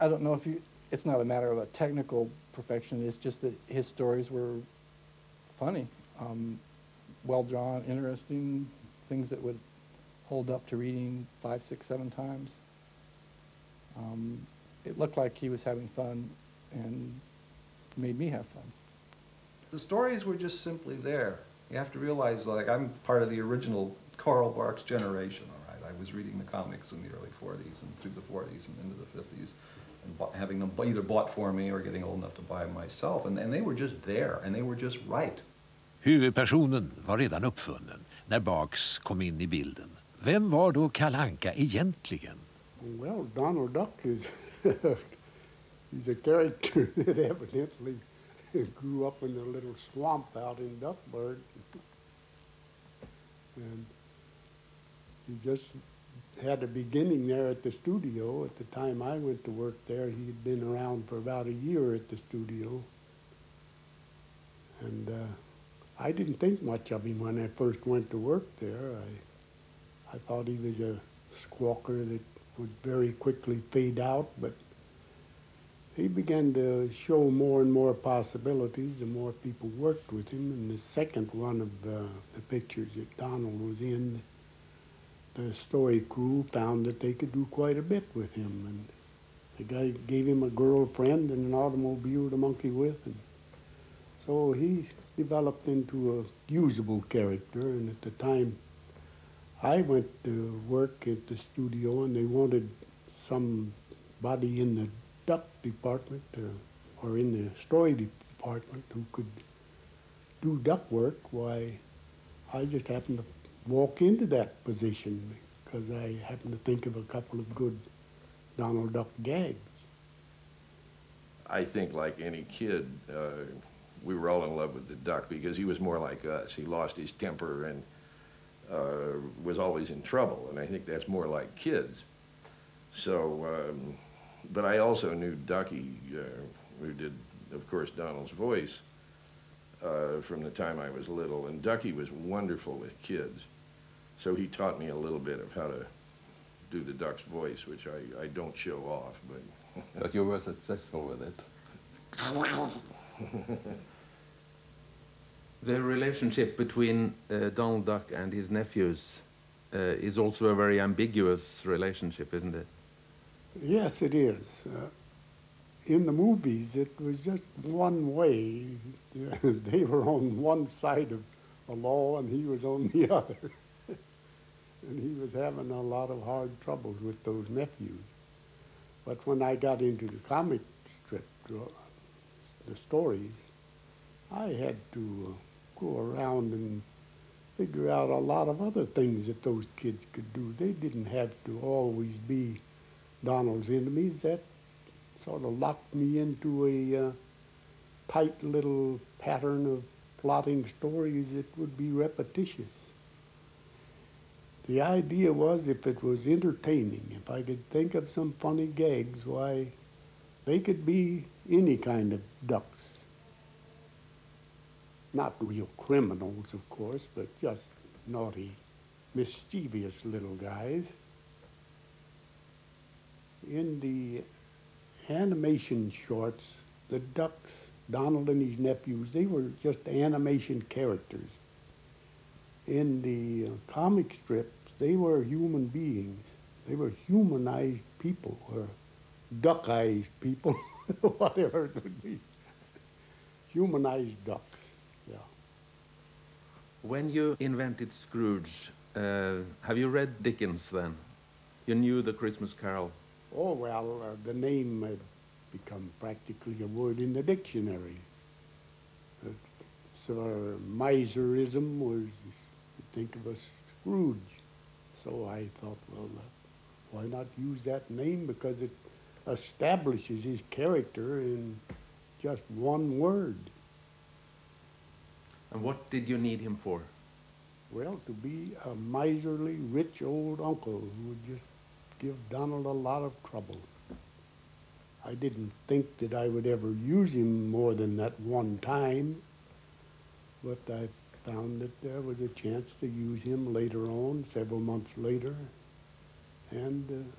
I don't know if you, it's not a matter of a technical perfection, it's just that his stories were funny, well drawn, interesting, things that would hold up to reading 5, 6, 7 times. It looked like he was having fun and made me have fun. The stories were just simply there. You have to realize, like, I'm part of the original Carl Barks generation, all right? I was reading the comics in the early 40s and through the 40s and into the 50s, and having them either bought for me or getting old enough to buy them myself. And they were just there, and they were just right. Huvudpersonen var redan uppfunnen när Barks kom in i bilden. Vem var då Kalle Anka egentligen? Well, Donald Duck is he's a character that evidently grew up in a little swamp out in Duckburg. And he just had a beginning there at the studio. At the time I went to work there, he had been around for about a year at the studio. And I didn't think much of him when I first went to work there. I thought he was a squawker that would very quickly fade out, but he began to show more and more possibilities the more people worked with him. And the second one of the pictures that Donald was in, the story crew found that they could do quite a bit with him. And the guy gave him a girlfriend and an automobile to monkey with. And so he developed into a usable character. And at the time I went to work at the studio and they wanted somebody in the duck department or in the story department who could do duck work, why I just happened to walk into that position because I happened to think of a couple of good Donald Duck gags. I think like any kid, we were all in love with the duck because he was more like us. He lost his temper and was always in trouble, and I think that's more like kids. So, but I also knew Ducky, who did, of course, Donald's voice from the time I was little, and Ducky was wonderful with kids. So he taught me a little bit of how to do the duck's voice, which I don't show off, but... But you were successful with it. The relationship between Donald Duck and his nephews is also a very ambiguous relationship, isn't it? Yes, it is. In the movies, it was just one way. They were on one side of the law and he was on the other. And he was having a lot of hard troubles with those nephews. But when I got into the comic strip, the stories, I had to go around and figure out a lot of other things that those kids could do. They didn't have to always be Donald's enemies. That sort of locked me into a tight little pattern of plotting stories that would be repetitious. The idea was if it was entertaining, if I could think of some funny gags, why, they could be any kind of ducks. Not real criminals, of course, but just naughty, mischievous little guys. In the animation shorts, the ducks, Donald and his nephews, they were just animation characters. In the comic strips, they were human beings. They were humanized people, or duckized people, whatever it would be. Humanized ducks, yeah. When you invented Scrooge, have you read Dickens then? You knew The Christmas Carol? Oh, well, the name had become practically a word in the dictionary. So miserism was, you think of a Scrooge. So I thought, well, why not use that name? Because it establishes his character in just one word. And what did you need him for? Well, to be a miserly, rich old uncle who would just give Donald a lot of trouble. I didn't think that I would ever use him more than that one time, but I found that there was a chance to use him later on, several months later, and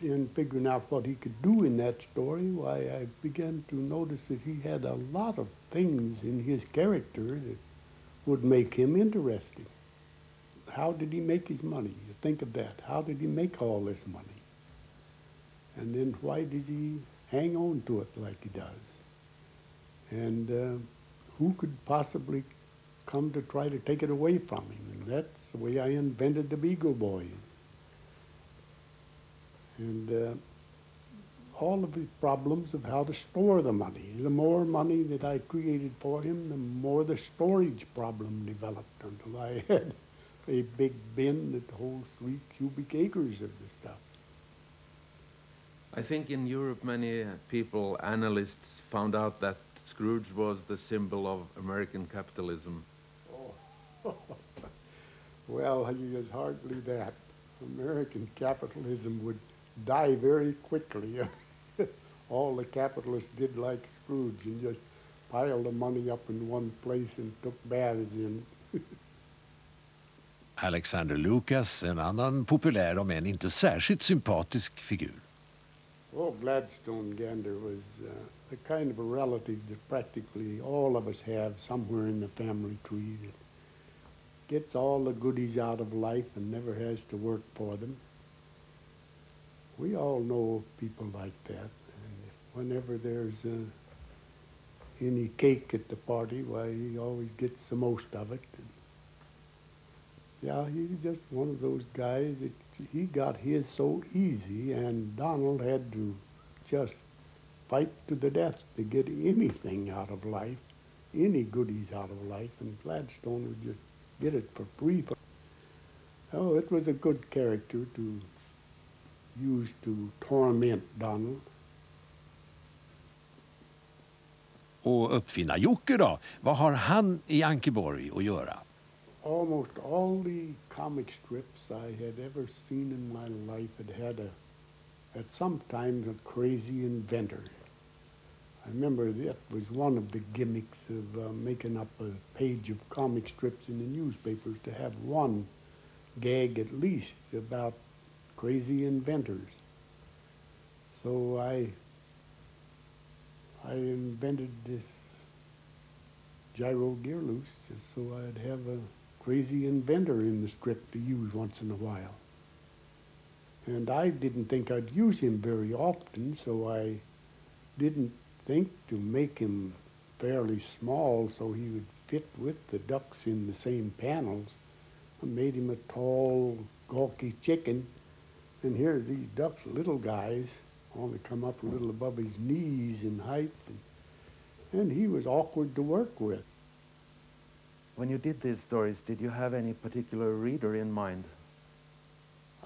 in figuring out what he could do in that story, why I began to notice that he had a lot of things in his character that would make him interesting. How did he make his money? You think of that. How did he make all this money? And then why does he hang on to it like he does? And who could possibly come to try to take it away from him? And that's the way I invented the Beagle Boy. And all of his problems of how to store the money. The more money that I created for him, the more the storage problem developed until I had a big bin that holds 3 cubic acres of the stuff. I think in Europe many people, analysts, found out that Scrooge was the symbol of American capitalism. Oh. Well, it's hardly that. American capitalism would die very quickly. All the capitalists did like Scrooge and just piled the money up in one place and took baths in it. Alexander Lucas, en annan populär om än inte särskilt sympatisk figur. Oh, Gladstone Gander was the kind of a relative that practically all of us have somewhere in the family tree that gets all the goodies out of life and never has to work for them. We all know people like that. And whenever there's any cake at the party, why, he always gets the most of it. And yeah, he's just one of those guys that he got his so easy, and Donald had to just fight to the death to get anything out of life, any goodies out of life, and Gladstone would just get it for free. Oh, it was a good character to use to torment Donald. Och uppfinnar-Jocke då? Vad har han i Ankeborg att göra? Almost all the comic strips I had ever seen in my life had at some times a crazy inventor. I remember that was one of the gimmicks of making up a page of comic strips in the newspapers, to have one gag at least about crazy inventors. So I invented this gyro gear loose just so I'd have a crazy inventor in the strip to use once in a while. And I didn't think I'd use him very often, so I didn't think to make him fairly small so he would fit with the ducks in the same panels. I made him a tall, gawky chicken, and here's these ducks, little guys, only come up a little above his knees in height, and he was awkward to work with. When you did these stories, did you have any particular reader in mind?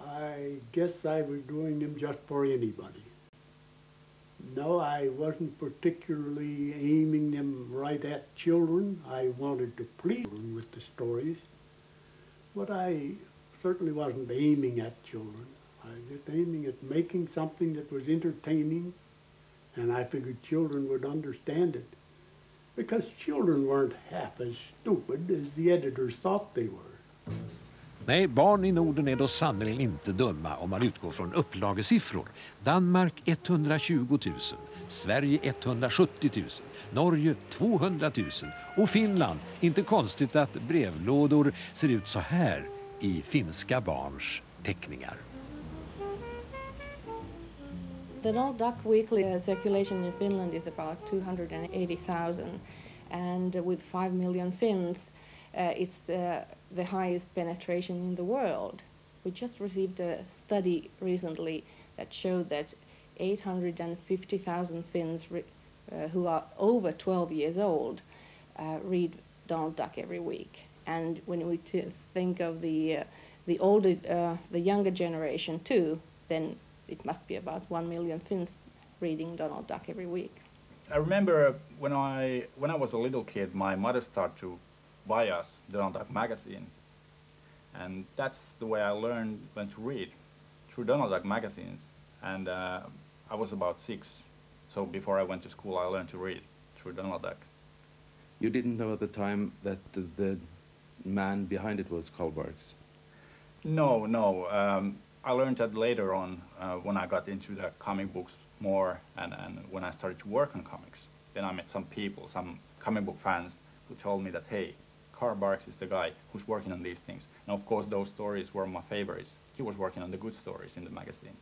I guess I was doing them just for anybody. No, I wasn't particularly aiming them right at children. I wanted to please them with the stories, but I certainly wasn't aiming at children. I was just aiming at making something that was entertaining, and I figured children would understand it, because children weren't half as stupid as the editors thought they were. Nej, barn i Norden är då sannolikt inte dumma om man utgår från upplagesiffror. Danmark 120 000, Sverige 170 000, Norge 200 000 och Finland, inte konstigt att brevlådor ser ut så här i finska barns teckningar. The Donald Duck weekly circulation in Finland is about 280,000, and with 5 million Finns, it's the highest penetration in the world. We just received a study recently that showed that 850,000 Finns who are over 12 years old read Donald Duck every week. And when we think of the older, the younger generation too, then it must be about 1 million Finns reading Donald Duck every week. I remember when I was a little kid, my mother started to buy us Donald Duck magazine, and that's the way I learned when to read, through Donald Duck magazines. And I was about 6, so before I went to school, I learned to read through Donald Duck. You didn't know at the time that the man behind it was Karl Barks? No. I learned that later on when I got into the comic books more and when I started to work on comics. Then I met some people, some comic book fans who told me that, hey, Carl Barks is the guy who's working on these things. And of course those stories were my favorites. He was working on the good stories in the magazine.